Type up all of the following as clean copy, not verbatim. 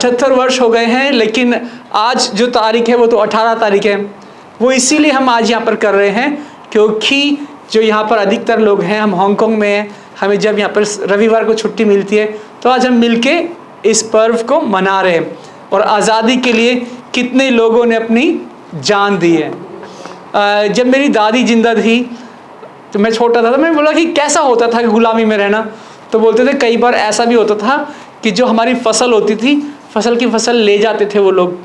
75 वर्ष हो गए हैं, लेकिन आज जो तारीख है वो तो 18 तारीख है। वो इसीलिए हम आज यहाँ पर कर रहे हैं क्योंकि जो यहाँ पर अधिकतर लोग हैं, हम हांगकांग में हैं, हमें जब यहाँ पर रविवार को छुट्टी मिलती है तो आज हम मिलके इस पर्व को मना रहे हैं। और आज़ादी के लिए कितने लोगों ने अपनी जान दी है। जब मेरी दादी जिंदा थी तो मैं छोटा था, तो मैं बोला कि कैसा होता था गुलामी में रहना। तो बोलते थे कई बार ऐसा भी होता था कि जो हमारी फसल होती थी, फसल की फसल ले जाते थे वो लोग,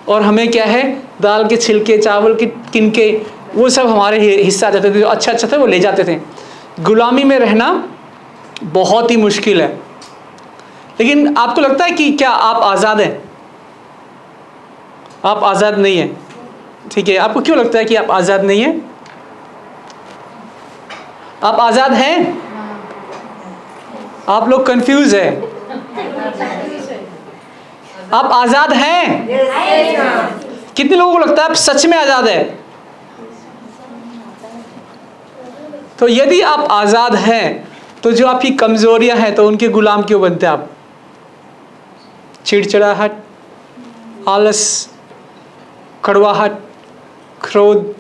और हमें क्या है, दाल के छिलके, चावल के किनके, वो सब हमारे हिस्सा आ जाते थे। जो अच्छा अच्छा थे वो ले जाते थे। गुलामी में रहना बहुत ही मुश्किल है। लेकिन आपको लगता है कि क्या आप आज़ाद हैं? आप आज़ाद नहीं हैं। ठीक है, आपको क्यों लगता है कि आप आज़ाद नहीं हैं? आप आज़ाद हैं? आप लोग कंफ्यूज हैं। आप आज़ाद हैं? कितने लोगों को लगता है आप सच में आज़ाद हैं? तो यदि आप आज़ाद हैं तो जो आपकी कमज़ोरियां हैं तो उनके गुलाम क्यों बनते हैं आप? चिड़चिड़ाहट, आलस, कड़वाहट, क्रोध,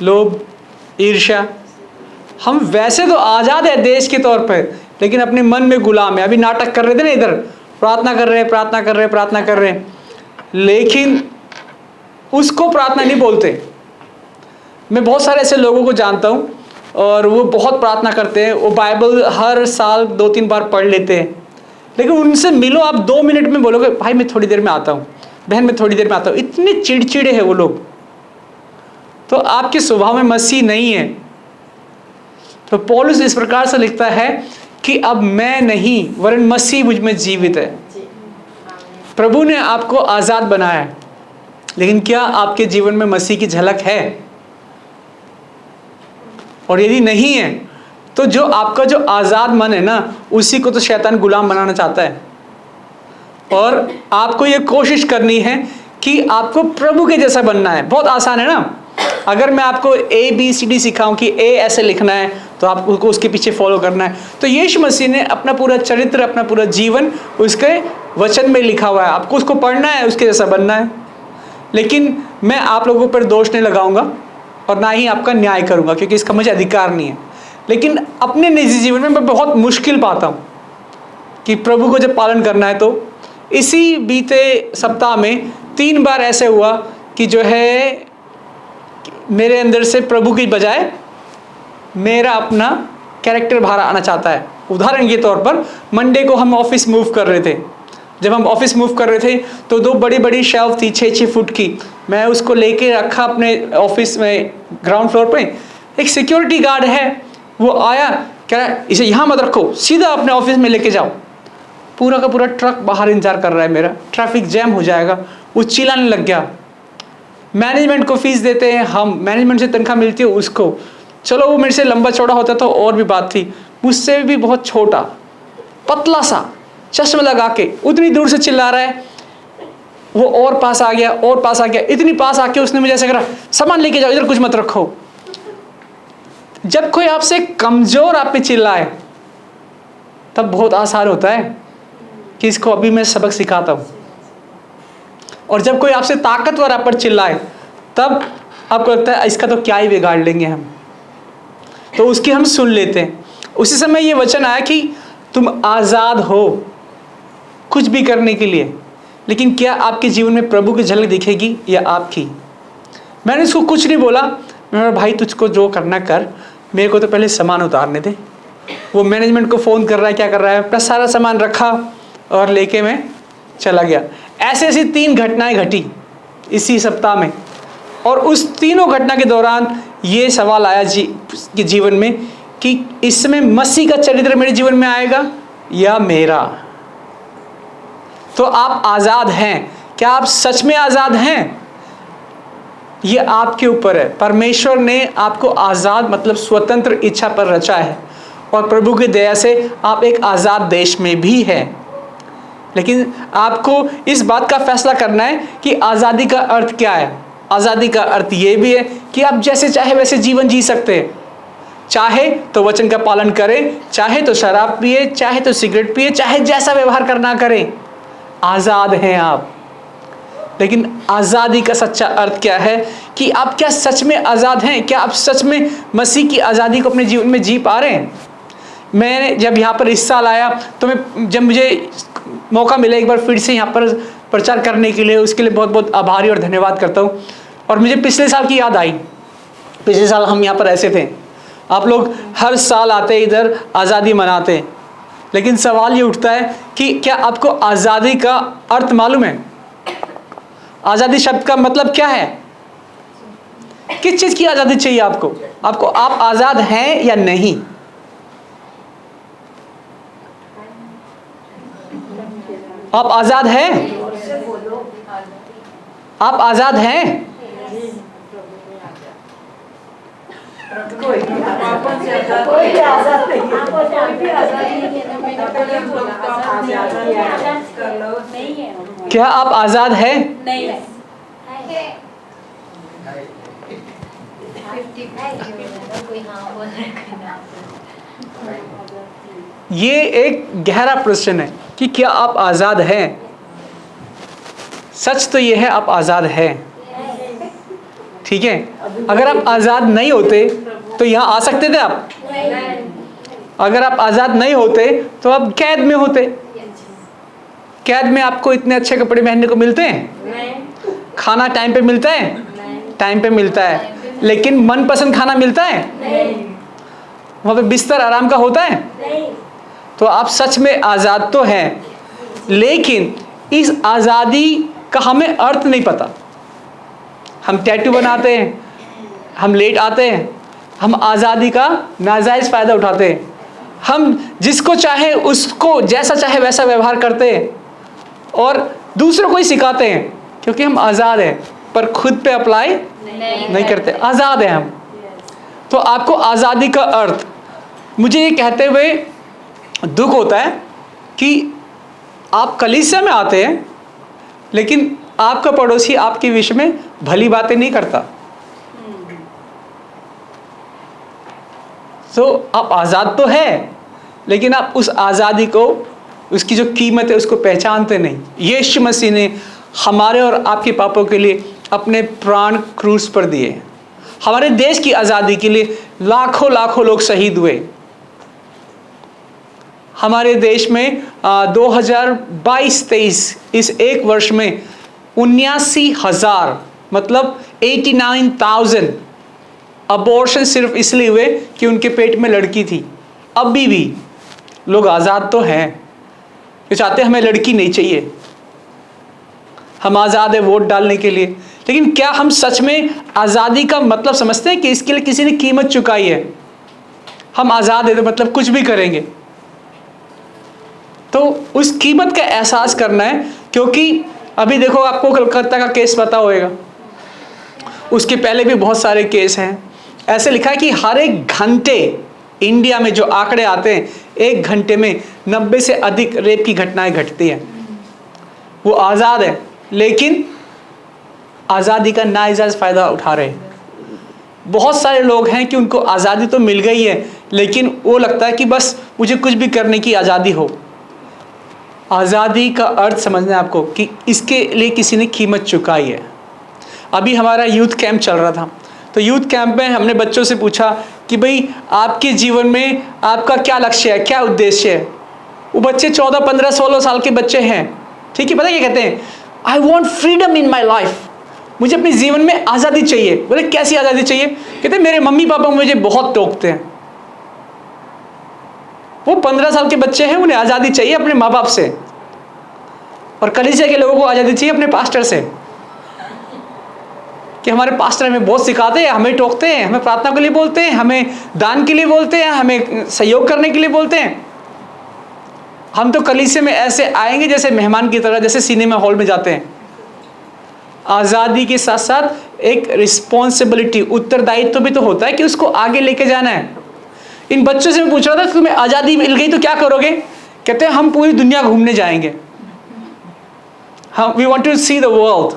लोभ, ईर्ष्या। हम वैसे तो आज़ाद है देश के तौर पर, लेकिन अपने मन में गुलाम है। अभी नाटक कर रहे थे ना, इधर प्रार्थना कर रहे हैं, प्रार्थना कर रहे हैं, प्रार्थना कर रहे हैं, लेकिन उसको प्रार्थना नहीं बोलते। मैं बहुत सारे ऐसे लोगों को जानता हूँ और वो बहुत प्रार्थना करते हैं, वो बाइबल हर साल 2-3 बार पढ़ लेते हैं, लेकिन उनसे मिलो आप 2 मिनट में बोलोगे भाई मैं थोड़ी देर में आता हूँ, बहन मैं थोड़ी देर में आता हूँ। इतने चिड़चिड़े हैं वो लोग। तो आपके स्वभाव में मसीह नहीं है। तो पौलुस इस प्रकार से लिखता है कि अब मैं नहीं वरन मसीह मुझ में जीवित है। प्रभु ने आपको आज़ाद बनाया है, लेकिन क्या आपके जीवन में मसीह की झलक है? और यदि नहीं है तो जो आपका जो आज़ाद मन है ना, उसी को तो शैतान गुलाम बनाना चाहता है। और आपको ये कोशिश करनी है कि आपको प्रभु के जैसा बनना है। बहुत आसान है ना। अगर मैं आपको ABCD सिखाऊं कि A ऐसे लिखना है तो आपको उसके पीछे फॉलो करना है। तो यीशु मसीह ने अपना पूरा चरित्र, अपना पूरा जीवन उसके वचन में लिखा हुआ है। आपको उसको पढ़ना है, उसके जैसा बनना है। लेकिन मैं आप लोगों पर दोष नहीं लगाऊंगा और ना ही आपका न्याय करूंगा, क्योंकि इसका मुझे अधिकार नहीं है। लेकिन अपने निजी जीवन में मैं बहुत मुश्किल पाता हूँ कि प्रभु को जब पालन करना है। तो इसी बीते सप्ताह में 3 बार ऐसे हुआ कि जो है मेरे अंदर से प्रभु की बजाय मेरा अपना कैरेक्टर बाहर आना चाहता है। उदाहरण के तौर पर मंडे को हम ऑफिस मूव कर रहे थे। जब हम ऑफिस मूव कर रहे थे तो 2 बड़ी बड़ी शेल्फ थी 6-6 फुट की। मैं उसको लेके रखा अपने ऑफिस में ग्राउंड फ्लोर पे। एक सिक्योरिटी गार्ड है, वो आया, कह रहा है इसे यहाँ मत रखो, सीधा अपने ऑफिस में लेके जाओ। पूरा का पूरा ट्रक बाहर इंतजार कर रहा है मेरा, ट्रैफिक जैम हो जाएगा। वो चिल्लाने लग गया। मैनेजमेंट को फीस देते हैं हम, मैनेजमेंट से तनख्वाह मिलती है उसको। चलो वो मेरे से लंबा चौड़ा होता तो और भी बात थी, मुझसे भी बहुत छोटा, पतला सा, चश्मा लगा के उतनी दूर से चिल्ला रहा है। वो और पास आ गया, और पास आ गया, इतनी पास आके उसने मुझे ऐसा करा, सामान लेके जाओ, इधर कुछ मत रखो। जब कोई आपसे कमजोर आप पे चिल्लाए तब बहुत आसान होता है कि इसको अभी मैं सबक सिखाता हूँ। और जब कोई आपसे ताकतवर आप पर चिल्लाए तब आपको लगता है इसका तो क्या ही बिगाड़ लेंगे हम, तो उसकी हम सुन लेते हैं। उसी समय ये वचन आया कि तुम आज़ाद हो कुछ भी करने के लिए, लेकिन क्या आपके जीवन में प्रभु की झलक दिखेगी या आपकी? मैंने इसको कुछ नहीं बोला। मैं भाई तुझको जो करना कर, मेरे को तो पहले सामान उतारने दे। वो मैनेजमेंट को फ़ोन कर रहा है, क्या कर रहा है, अपना सारा सामान रखा और लेके मैं चला गया। ऐसे ऐसी 3 घटनाएं घटी इसी सप्ताह में। और उस तीनों घटना के दौरान ये सवाल आया कि जीवन में कि इस समय मसीह का चरित्र मेरे जीवन में आएगा या मेरा? तो आप आज़ाद हैं। क्या आप सच में आज़ाद हैं? ये आपके ऊपर है। परमेश्वर ने आपको आज़ाद मतलब स्वतंत्र इच्छा पर रचा है, और प्रभु की दया से आप एक आज़ाद देश में भी हैं। लेकिन आपको इस बात का फैसला करना है कि आज़ादी का अर्थ क्या है। आज़ादी का अर्थ ये भी है कि आप जैसे चाहे वैसे जीवन जी सकते हैं। चाहे तो वचन का पालन करें, चाहे तो शराब पिए, चाहे तो सिगरेट पिए, चाहे जैसा व्यवहार करना करें। आज़ाद हैं आप। लेकिन आज़ादी का सच्चा अर्थ क्या है कि आप क्या सच में आज़ाद हैं? क्या आप सच में मसीह की आज़ादी को अपने जीवन में जी पा रहे हैं? मैंने जब यहाँ पर इस साल आया तो जब मुझे मौका मिला एक बार फिर से यहाँ पर प्रचार करने के लिए, उसके लिए बहुत बहुत आभारी और धन्यवाद करता हूँ। और मुझे पिछले साल की याद आई। पिछले साल हम यहाँ पर ऐसे थे, आप लोग हर साल आते इधर आज़ादी मनाते, लेकिन सवाल ये उठता है कि क्या आपको आज़ादी का अर्थ मालूम है? आज़ादी शब्द का मतलब क्या है? किस चीज़ की आज़ादी चाहिए आपको? आप आज़ाद हैं या नहीं? आप आज़ाद हैं? आप आज़ाद हैं? क्या आप आज़ाद हैं? नहीं। ये एक गहरा प्रश्न है कि क्या आप आज़ाद हैं? सच तो ये है, आप आज़ाद हैं, ठीक है। अगर आप आज़ाद नहीं होते तो यहाँ आ सकते थे आप? अगर आप आज़ाद नहीं होते तो आप कैद में होते। कैद में आपको इतने अच्छे कपड़े पहनने को मिलते हैं? खाना टाइम पे मिलता है? टाइम पे मिलता है, लेकिन मनपसंद खाना मिलता है? वहाँ पे बिस्तर आराम का होता है? तो आप सच में आज़ाद तो हैं, लेकिन इस आज़ादी का हमें अर्थ नहीं पता। हम टैटू बनाते हैं, हम लेट आते हैं, हम आज़ादी का नाजायज़ फ़ायदा उठाते हैं, हम जिसको चाहे उसको जैसा चाहे वैसा व्यवहार करते हैं और दूसरों को ही सिखाते हैं, क्योंकि हम आज़ाद हैं, पर खुद पे अप्लाई नहीं करते। आज़ाद हैं हम। तो आपको आज़ादी का अर्थ, मुझे ये कहते हुए दुख होता है कि आप कलीसिया में आते हैं, लेकिन आपका पड़ोसी आपके विषय में भली बातें नहीं करता। तो आप आज़ाद तो है, लेकिन आप उस आज़ादी को, उसकी जो कीमत है उसको पहचानते नहीं। यीशु मसीह ने हमारे और आपके पापों के लिए अपने प्राण क्रूस पर दिए। हमारे देश की आज़ादी के लिए लाखों लाखों लोग शहीद हुए। हमारे देश में 2022-23 इस एक वर्ष में 79,000 मतलब 89,000 अबॉर्शन सिर्फ इसलिए हुए कि उनके पेट में लड़की थी। अभी भी लोग आज़ाद तो हैं, ये चाहते हमें लड़की नहीं चाहिए, हम आज़ाद है वोट डालने के लिए। लेकिन क्या हम सच में आज़ादी का मतलब समझते हैं कि इसके लिए किसी ने कीमत चुकाई है? हम आज़ाद है तो मतलब कुछ भी करेंगे। तो उस कीमत का एहसास करना है, क्योंकि अभी देखो, आपको कलकत्ता का केस पता होगा, उसके पहले भी बहुत सारे केस हैं। ऐसे लिखा है कि हर एक घंटे इंडिया में जो आंकड़े आते हैं, एक घंटे में 90 से अधिक रेप की घटनाएं घटती हैं। वो आज़ाद है, लेकिन आज़ादी का नाजायज़ फ़ायदा उठा रहे हैं। बहुत सारे लोग हैं कि उनको आज़ादी तो मिल गई है, लेकिन वो लगता है कि बस मुझे कुछ भी करने की आज़ादी हो। आज़ादी का अर्थ समझना है आपको कि इसके लिए किसी ने कीमत चुकाई है। अभी हमारा यूथ कैंप चल रहा था, तो यूथ कैंप में हमने बच्चों से पूछा कि भाई आपके जीवन में आपका क्या लक्ष्य है, क्या उद्देश्य है। वो बच्चे 14, 15, 16 साल के बच्चे हैं, ठीक है। पता क्या कहते हैं? I want freedom in my life. मुझे अपने जीवन में आज़ादी चाहिए। बोले कैसी आज़ादी चाहिए? कहते हैं मेरे मम्मी पापा मुझे बहुत टोकते हैं। वो 15 साल के बच्चे हैं, उन्हें आज़ादी चाहिए अपने माँ बाप से, और कलीसिया के लोगों को आज़ादी चाहिए अपने पास्टर से, कि हमारे पास्टर हमें बहुत सिखाते हैं, हमें टोकते हैं, हमें प्रार्थना के लिए बोलते हैं, हमें दान के लिए बोलते हैं, हमें सहयोग करने के लिए बोलते हैं। हम तो कलीसिया में ऐसे आएंगे जैसे मेहमान की तरह, जैसे सिनेमा हॉल में जाते हैं। आज़ादी के साथ साथ एक रिस्पॉन्सिबिलिटी, उत्तरदायित्व भी तो होता है कि उसको आगे लेके जाना है। इन बच्चों से मैं पूछ रहा था तुम्हें आज़ादी मिल गई तो क्या करोगे? कहते हैं हम पूरी दुनिया घूमने जाएंगे, हम we want to see the world.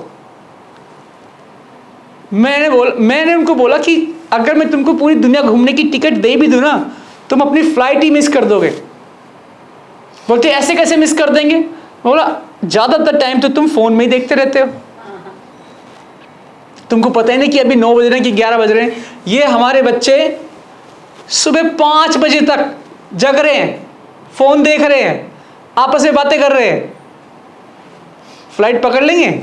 मैंने उनको बोला कि अगर मैं तुमको पूरी दुनिया घूमने की टिकट दे भी दूं ना, तुम अपनी फ्लाइट ही मिस कर दोगे। बोलते ऐसे कैसे मिस कर देंगे? बोला ज्यादातर टाइम तो तुम फोन में ही देखते रहते हो। तुमको पता ही नहीं कि अभी 9 बज रहे हैं कि 11 बज रहे हैं। ये हमारे बच्चे सुबह 5 बजे तक जग रहे हैं, फोन देख रहे हैं, आपस में बातें कर रहे हैं। फ्लाइट पकड़ लेंगे?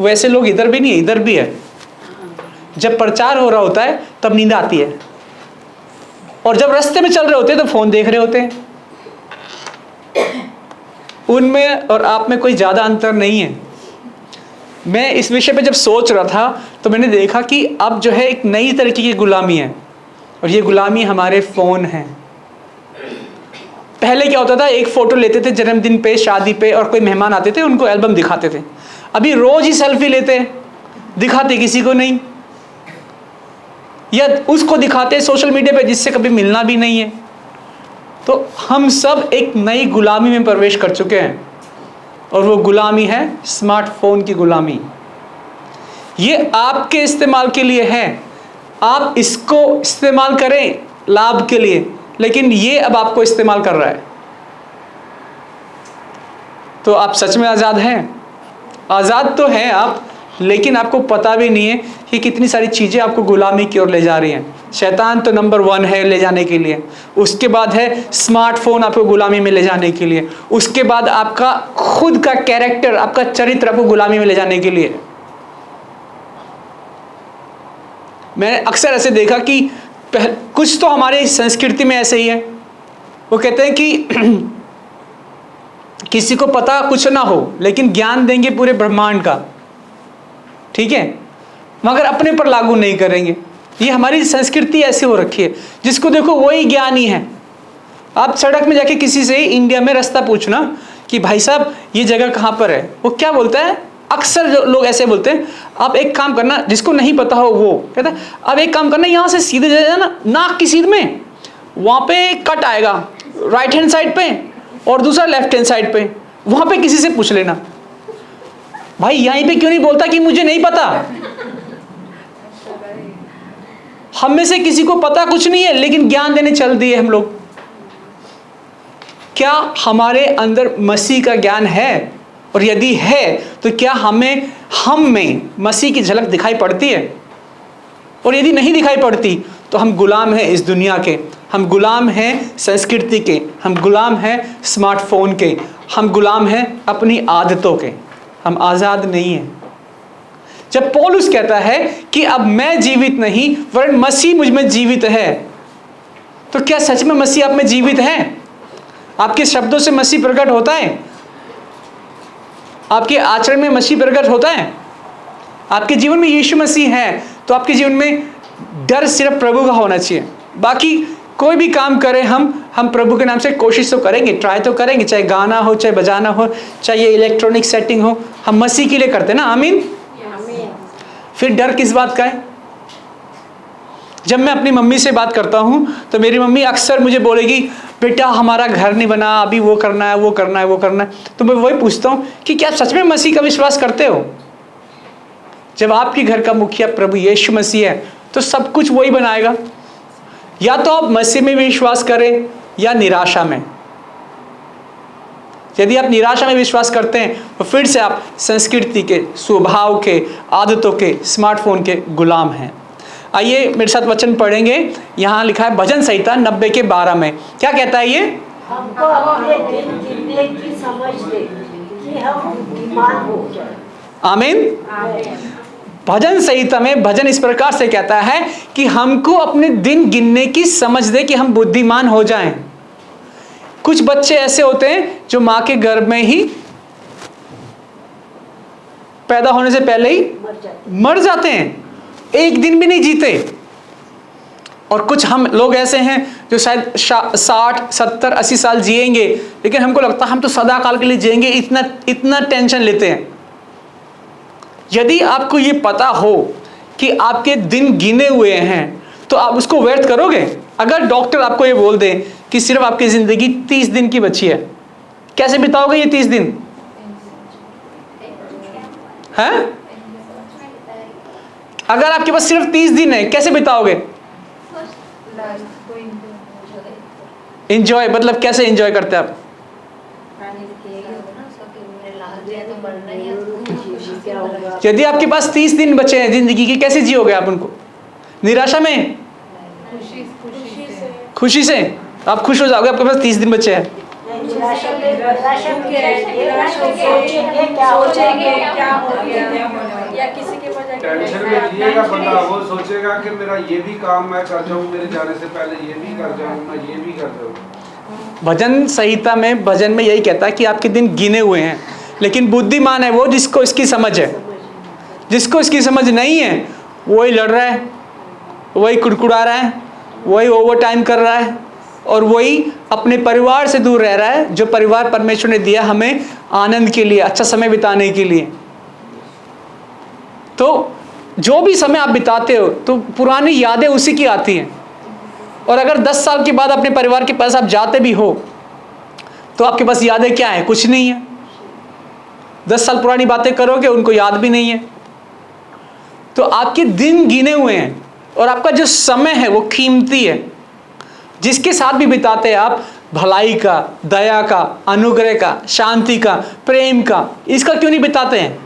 वैसे लोग इधर भी नहीं है, इधर भी है। जब प्रचार हो रहा होता है तब नींद आती है, और जब रास्ते में चल रहे होते हैं तो फोन देख रहे होते हैं। उनमें और आप में कोई ज्यादा अंतर नहीं है। मैं इस विषय पे जब सोच रहा था तो मैंने देखा कि अब जो है एक नई तरीके की गुलामी है, और ये गुलामी हमारे फोन है। पहले क्या होता था, एक फोटो लेते थे जन्मदिन पे, शादी पे, और कोई मेहमान आते थे उनको एल्बम दिखाते थे। अभी रोज ही सेल्फी लेते हैं, दिखाते किसी को नहीं, या उसको दिखाते सोशल मीडिया पे जिससे कभी मिलना भी नहीं है। तो हम सब एक नई गुलामी में प्रवेश कर चुके हैं, और वो गुलामी है स्मार्टफोन की गुलामी। ये आपके इस्तेमाल के लिए है, आप इसको इस्तेमाल करें लाभ के लिए, लेकिन ये अब आपको इस्तेमाल कर रहा है। तो आप सच में आज़ाद हैं? आज़ाद तो हैं आप, लेकिन आपको पता भी नहीं है कि कितनी सारी चीज़ें आपको गुलामी की ओर ले जा रही हैं। शैतान तो नंबर 1 है ले जाने के लिए, उसके बाद है स्मार्टफोन आपको गुलामी में ले जाने के लिए, उसके बाद आपका खुद का कैरेक्टर, आपका चरित्र आपको गुलामी में ले जाने के लिए। मैंने अक्सर ऐसे देखा कि कुछ तो हमारे संस्कृति में ऐसे ही है। वो कहते हैं कि किसी को पता कुछ ना हो, लेकिन ज्ञान देंगे पूरे ब्रह्मांड का, ठीक है, मगर अपने पर लागू नहीं करेंगे। ये हमारी संस्कृति ऐसी हो रखी है, जिसको देखो वही ज्ञानी है। आप सड़क में जाके किसी से इंडिया में रास्ता पूछना कि भाई साहब ये जगह कहाँ पर है, वो क्या बोलता है? अक्सर जो लोग ऐसे बोलते हैं, आप एक काम करना, जिसको नहीं पता हो वो कहता है अब एक काम करना, यहाँ से सीधे जाना नाक की सीध में, वहाँ पे कट आएगा राइट हैंड साइड पे और दूसरा लेफ्ट हैंड साइड पे, वहाँ पे किसी से पूछ लेना। भाई यहीं पे क्यों नहीं बोलता कि मुझे नहीं पता? हम में से किसी को पता कुछ नहीं है, लेकिन ज्ञान देने चल दिए हम लोग। क्या हमारे अंदर मसीह का ज्ञान है? और यदि है तो क्या हम में मसीह की झलक दिखाई पड़ती है? और यदि नहीं दिखाई पड़ती तो हम गुलाम हैं इस दुनिया के, हम गुलाम हैं संस्कृति के, हम गुलाम हैं स्मार्टफोन के, हम गुलाम हैं अपनी आदतों के, हम आज़ाद नहीं हैं। जब पौलुस कहता है कि अब मैं जीवित नहीं वरन मसीह मुझ में जीवित है, तो क्या सच में मसीह आप में जीवित है? आपके शब्दों से मसीह प्रकट होता है? आपके आचरण में मसीह प्रकट होता है? आपके जीवन में यीशु मसीह है तो आपके जीवन में डर सिर्फ प्रभु का होना चाहिए। बाकी कोई भी काम करें हम प्रभु के नाम से कोशिश तो करेंगे, ट्राई तो करेंगे, चाहे गाना हो, चाहे बजाना हो, चाहे इलेक्ट्रॉनिक सेटिंग हो, हम मसीह के लिए करते ना। आमीन। फिर डर किस बात का है? जब मैं अपनी मम्मी से बात करता हूँ तो मेरी मम्मी अक्सर मुझे बोलेगी बेटा हमारा घर नहीं बना, अभी वो करना है, वो करना है, वो करना है। तो मैं वही पूछता हूँ कि क्या आप सच में मसीह का विश्वास करते हो? जब आपके घर का मुखिया प्रभु यीशु मसीह है तो सब कुछ वही बनाएगा। या तो आप मसीह में विश्वास करें या निराशा में। यदि आप निराशा में विश्वास करते हैं तो फिर से आप संस्कृति के, स्वभाव के, आदतों के, स्मार्टफोन के गुलाम हैं। आइए मेरे साथ वचन पढ़ेंगे। यहाँ लिखा है भजन संहिता 90 के 12 में। क्या कहता है ये? हमको अपने दिन गिनने की समझ दे कि हम बुद्धिमान हो जाएं। आमीन। भजन संहिता में भजन इस प्रकार से कहता है कि हमको अपने दिन गिनने की समझ दे कि हम बुद्धिमान हो जाएं। कुछ बच्चे ऐसे होते हैं जो माँ के गर्भ में ही पैदा होने से पहले ही मर जाते हैं, एक दिन भी नहीं जीते। और कुछ हम लोग ऐसे हैं जो शायद 60, 70, 80 साल जिएंगे, लेकिन हमको लगता है हम तो सदा काल के लिए जिएंगे, इतना टेंशन लेते हैं। यदि आपको ये पता हो कि आपके दिन गिने हुए हैं तो आप उसको व्यर्थ करोगे? अगर डॉक्टर आपको ये बोल दे कि सिर्फ आपकी जिंदगी 30 दिन की बची है, कैसे बिताओगे ये 30 दिन? हैं? अगर आपके पास सिर्फ 30 दिन है कैसे बिताओगे? एंजॉय मतलब कैसे एंजॉय करते हैं आप? यदि आपके पास 30 दिन बचे हैं जिंदगी के, कैसे जियोगे आप उनको? निराशा में? खुशी से? आप खुश हो जाओगे, आपके पास 30 दिन बचे हैं। सोचेंगे क्या हो गया, या किसी के वजह टेंशन में जिएगा बंदा, वो सोचेगा कि मेरा ये भी काम मैं कर जाऊं, मेरे जाने से पहले ये भी कर जाऊं, मैं ये भी कर जाऊं। भजन संहिता में, भजन में यही कहता है कि आपके दिन गिने हुए हैं। लेकिन बुद्धिमान है वो जिसको इसकी समझ है। जिसको इसकी समझ नहीं है वही लड़ रहा है, वही कुड़कुड़ा रहा है, वही ओवर टाइम कर रहा है, और वही अपने परिवार से दूर रह रहा है, जो परिवार परमेश्वर ने दिया हमें आनंद के लिए, अच्छा समय बिताने के लिए। तो जो भी समय आप बिताते हो तो पुरानी यादें उसी की आती हैं। और अगर 10 साल के बाद अपने परिवार के पास आप जाते भी हो तो आपके पास यादें क्या है? कुछ नहीं है। 10 साल पुरानी बातें करोगे, उनको याद भी नहीं है। तो आपके दिन गिने हुए हैं और आपका जो समय है वो कीमती है। जिसके साथ भी बिताते हैं आप, भलाई का, दया का, अनुग्रह का, शांति का, प्रेम का, इसका क्यों नहीं बिताते हैं?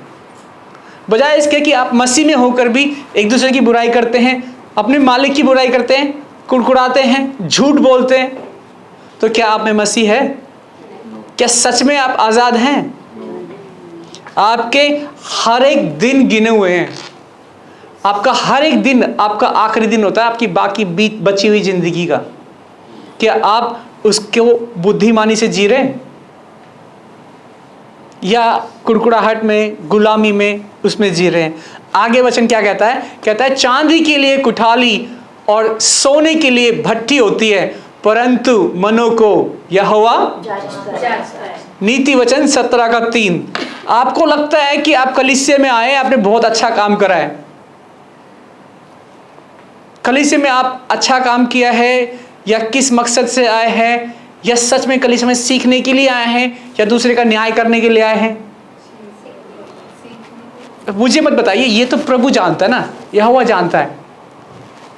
बजाय इसके कि आप मसीह में होकर भी एक दूसरे की बुराई करते हैं, अपने मालिक की बुराई करते हैं, कुड़कुड़ाते हैं, झूठ बोलते हैं। तो क्या आप में मसीह है? क्या सच में आप आज़ाद हैं? आपके हर एक दिन गिने हुए हैं। आपका हर एक दिन आपका आखिरी दिन होता है आपकी बाकी बची हुई जिंदगी का। क्या आप उसको बुद्धिमानी से जी रहे हैं, या कुड़कुड़ाहट में, गुलामी में, उसमें जी रहे हैं? आगे वचन क्या कहता है? कहता है चांदी के लिए कुठाली और सोने के लिए भट्ठी होती है, परंतु मनों को यहोवा नीति वचन 17:3। आपको लगता है कि आप कलीसिया में आए, आपने बहुत अच्छा काम करा है, कलीसिया में आप अच्छा काम किया है, या किस मकसद से आए हैं, या सच में कलीसिया में सीखने के लिए आए हैं, या दूसरे का न्याय करने के लिए आए हैं? मुझे मत बताइए, ये तो प्रभु जानता है ना, यहोवा जानता है।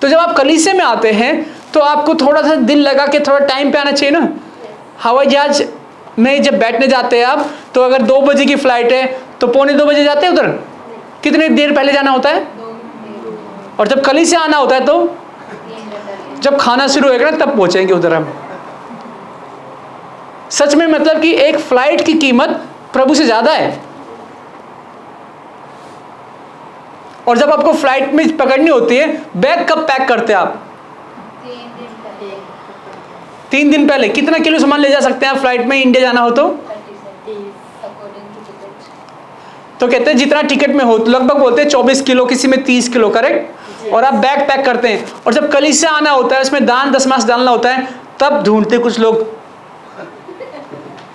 तो जब आप कलीसिया में आते हैं तो आपको थोड़ा सा दिल लगा के थोड़ा टाइम पे आना चाहिए ना। हवाई जहाज में जब बैठने जाते हैं आप, तो अगर 2 बजे की फ्लाइट है तो 1:45 बजे जाते हैं उधर। कितने देर पहले जाना होता है? और जब कलीसिया आना होता है तो जब खाना शुरू होगा ना तब पहुंचेंगे उधर हम। सच में मतलब कि एक फ्लाइट की कीमत प्रभु से ज्यादा है। और जब आपको फ्लाइट में पकड़नी होती है, बैग कब पैक करते हैं आप? 3 दिन पहले। कितना किलो सामान ले जा सकते हैं आप फ्लाइट में, इंडिया जाना हो तो कहते हैं जितना टिकट में हो, तो लगभग बोलते हैं 24 किलो, किसी में 30 किलो, करेक्ट। और आप बैग पैक करते हैं, और जब कलीसिया आना होता है, उसमें दान दशमांश डालना होता है, तब ढूंढते कुछ लोग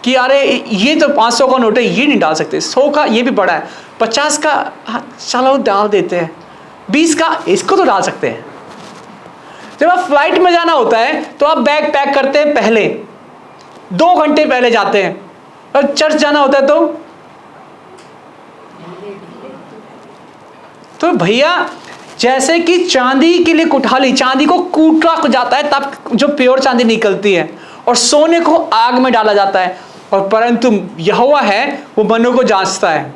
कि अरे ये तो 500 का नोट है, ये नहीं डाल सकते, 100 का ये भी बड़ा है, 50 का हाँ चलो डाल देते हैं, 20 का इसको तो डाल सकते हैं। जब आप फ्लाइट में जाना होता है तो आप बैग पैक करते हैं पहले, 2 घंटे पहले जाते हैं। और चर्च जाना होता है तो भैया जैसे कि चांदी के लिए कुठाली, चांदी को कूटा जाता है तब जो प्योर चांदी निकलती है, और सोने को आग में डाला जाता है, और परंतु यहोवा है वो मनों को जांचता है।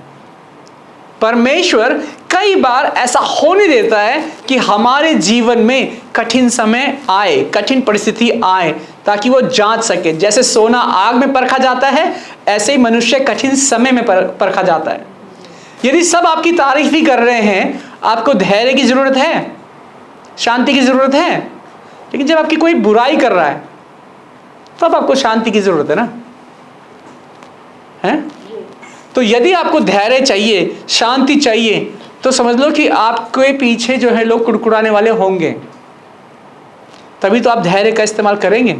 परमेश्वर कई बार ऐसा होने देता है कि हमारे जीवन में कठिन समय आए, कठिन परिस्थिति आए, ताकि वो जांच सके। जैसे सोना आग में परखा जाता है, ऐसे ही मनुष्य कठिन समय में परखा जाता है। यदि सब आपकी तारीफ ही कर रहे हैं, आपको धैर्य की जरूरत है, शांति की जरूरत है। लेकिन जब आपकी कोई बुराई कर रहा है तब आपको शांति की जरूरत है ना, है? तो यदि आपको धैर्य चाहिए, शांति चाहिए, तो समझ लो कि आपके पीछे जो है लोग कुड़कुड़ाने वाले होंगे, तभी तो आप धैर्य का इस्तेमाल करेंगे।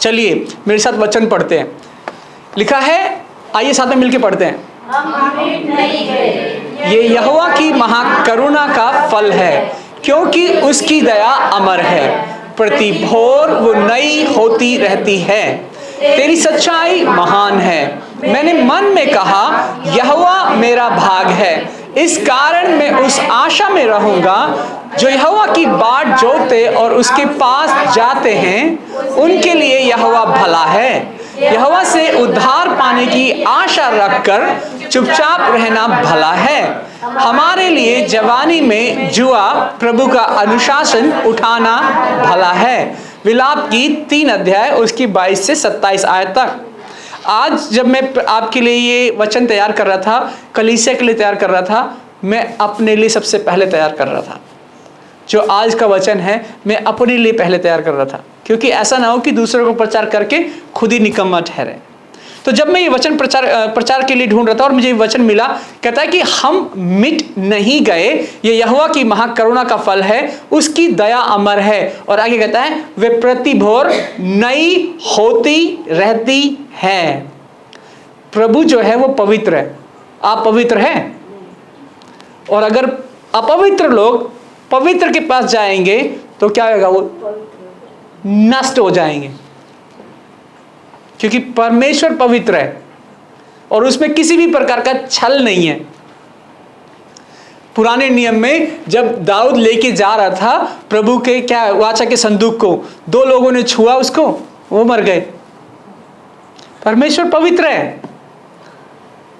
चलिए मेरे साथ वचन पढ़ते हैं। लिखा है, आइए साथ में मिलके पढ़ते हैं। ये यहोवा की महाकरुणा का फल है, क्योंकि उसकी दया अमर है, प्रति भोर वो नई होती रहती है। तेरी सच्चाई महान है। मैंने मन में कहा, यहोवा मेरा भाग है, इस कारण मैं उस आशा में रहूंगा। जो यहोवा की बाट जोते और उसके पास जाते हैं, उनके लिए यहोवा भला है। यहोवा से उद्धार पाने की आशा रखकर चुपचाप रहना भला है। हमारे लिए जवानी में जुआ, प्रभु का अनुशासन उठाना भला है। विलाप की 3 अध्याय उसकी 22 से 27 आयत तक। आज जब मैं आपके लिए ये वचन तैयार कर रहा था, कलीसिया के लिए तैयार कर रहा था, मैं अपने लिए सबसे पहले तैयार कर रहा था। जो आज का वचन है मैं अपने लिए पहले तैयार कर रहा था, क्योंकि ऐसा ना हो कि दूसरों को प्रचार करके खुद ही निकम्मा ठहरे। तो जब मैं ये वचन प्रचार के लिए ढूंढ रहा था और मुझे ये वचन मिला, कहता है कि हम मिट नहीं गए, ये यहोवा की महाकरुणा का फल है, उसकी दया अमर है। और आगे कहता है वे प्रति भोर नई होती रहती है। प्रभु जो है वो पवित्र है। आप पवित्र हैं? और अगर अपवित्र लोग पवित्र के पास जाएंगे तो क्या होगा? वो नष्ट हो जाएंगे, क्योंकि परमेश्वर पवित्र है और उसमें किसी भी प्रकार का छल नहीं है। पुराने नियम में जब दाऊद लेके जा रहा था प्रभु के क्या वाचा के संदूक को, 2 लोगों ने छुआ उसको, वो मर गए। परमेश्वर पवित्र है।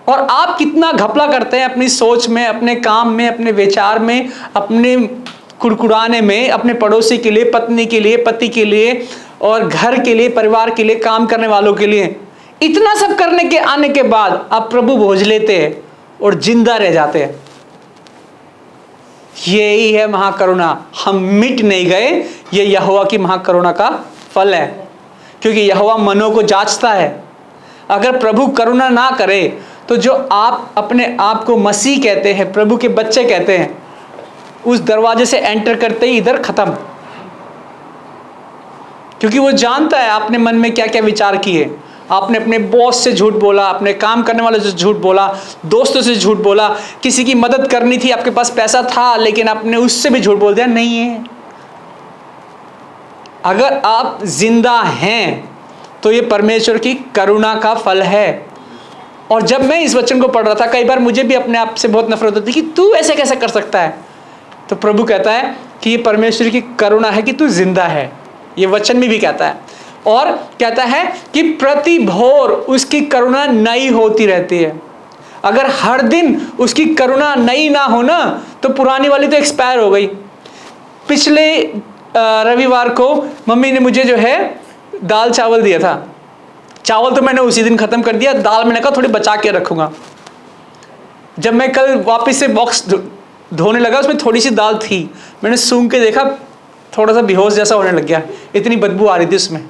और आप कितना घपला करते हैं अपनी सोच में, अपने काम में, अपने विचार में, अपने कुड़कुड़ाने में, अपने पड़ोसी के लिए, पत्नी के लिए, पति के लिए, और घर के लिए, परिवार के लिए, काम करने वालों के लिए। इतना सब करने के आने के बाद आप प्रभु भोज लेते हैं और जिंदा रह जाते हैं। यही है महाकरुणा। हम मिट नहीं गए, ये यहोवा की महाकरुणा का फल है, क्योंकि यहोवा मनों को जांचता है। अगर प्रभु करुणा ना करे तो जो आप अपने आप को मसीह कहते हैं, प्रभु के बच्चे कहते हैं, उस दरवाजे से एंटर करते ही इधर खत्म। क्योंकि वो जानता है आपने मन में क्या क्या विचार किए। आपने अपने बॉस से झूठ बोला, अपने काम करने वाले से झूठ बोला, दोस्तों से झूठ बोला, किसी की मदद करनी थी, आपके पास पैसा था लेकिन आपने उससे भी झूठ बोल दिया। नहीं है। अगर आप जिंदा हैं तो ये परमेश्वर की करुणा का फल है। और जब मैं इस वचन को पढ़ रहा था, कई बार मुझे भी अपने आप से बहुत नफरत होती कि तू ऐसे कैसे कर सकता है। तो प्रभु कहता है कि ये परमेश्वर की करुणा है कि तू जिंदा है। ये वचन में भी कहता है। और कहता है कि प्रति भोर उसकी करुणा नई होती रहती है। अगर हर दिन उसकी करुणा नई ना हो ना, तो पुरानी वाली तो एक्सपायर हो गई। पिछले रविवार को मम्मी ने मुझे जो है दाल चावल दिया था। चावल तो मैंने उसी दिन खत्म कर दिया, दाल मैंने कहा थोड़ी बचा के रखूंगा। जब मैं कल वापस से बॉक्स धोने लगा, उसमें थोड़ी सी दाल थी। मैंने सूंघ के देखा, थोड़ा सा बेहोश जैसा होने लग गया, इतनी बदबू आ रही थी उसमें।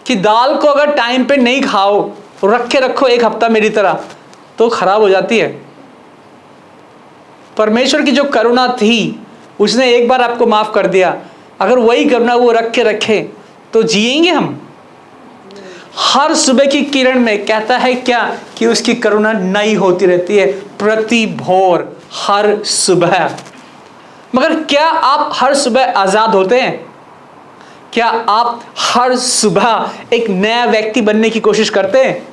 कि दाल को अगर टाइम पे नहीं खाओ, रख के रखो 1 हफ्ता मेरी तरह, तो खराब हो जाती है। परमेश्वर की जो करुणा थी, उसने एक बार आपको माफ कर दिया। अगर वही करुणा वो रख के रखे तो जिएंगे हम। हर सुबह की किरण में कहता है क्या कि उसकी करुणा नई होती रहती है प्रति भोर, हर सुबह। मगर क्या आप हर सुबह आजाद होते हैं? क्या आप हर सुबह एक नया व्यक्ति बनने की कोशिश करते हैं?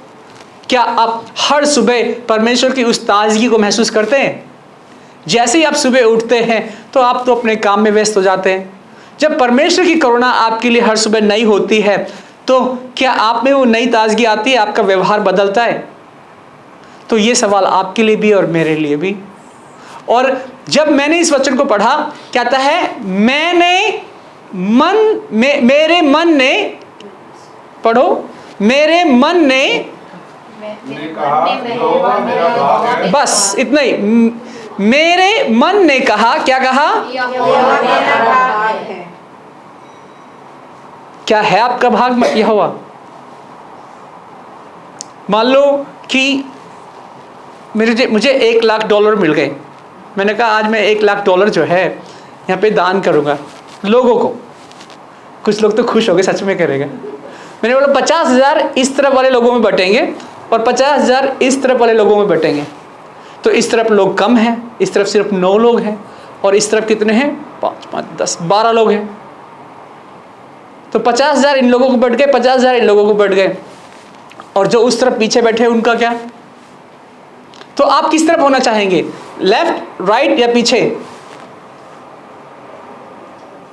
क्या आप हर सुबह परमेश्वर की उस ताजगी को महसूस करते हैं? जैसे ही आप सुबह उठते हैं तो आप तो अपने काम में व्यस्त हो जाते हैं। जब परमेश्वर की करुणा आपके लिए हर सुबह नई होती है तो क्या आप में वो नई ताजगी आती है? आपका व्यवहार बदलता है? तो ये सवाल आपके लिए भी और मेरे लिए भी। और जब मैंने इस वचन को पढ़ा, कहता है मेरे मन ने, पढ़ो, मेरे मन ने कहा, बस इतना ही, मेरे मन ने कहा, क्या कहा? क्या है आपका भाग यहोवा? मान लो कि मुझे $1,00,000 मिल गए। मैंने कहा आज मैं $1,00,000 जो है यहाँ पे दान करूँगा लोगों को। कुछ लोग तो खुश हो गए, सच में करेगा। मैंने बोला 50,000 इस तरफ वाले लोगों में बटेंगे और 50,000 इस तरफ वाले लोगों में बटेंगे। तो इस तरफ लोग कम हैं, इस तरफ सिर्फ 9 लोग हैं, और इस तरफ कितने हैं? 5, 5, 10, 12 लोग हैं। तो 50,000 इन लोगों को बट गए, 50,000 इन लोगों को बट गए। और जो उस तरफ पीछे बैठे उनका क्या? तो आप किस तरफ होना चाहेंगे? लेफ्ट, राइट या पीछे?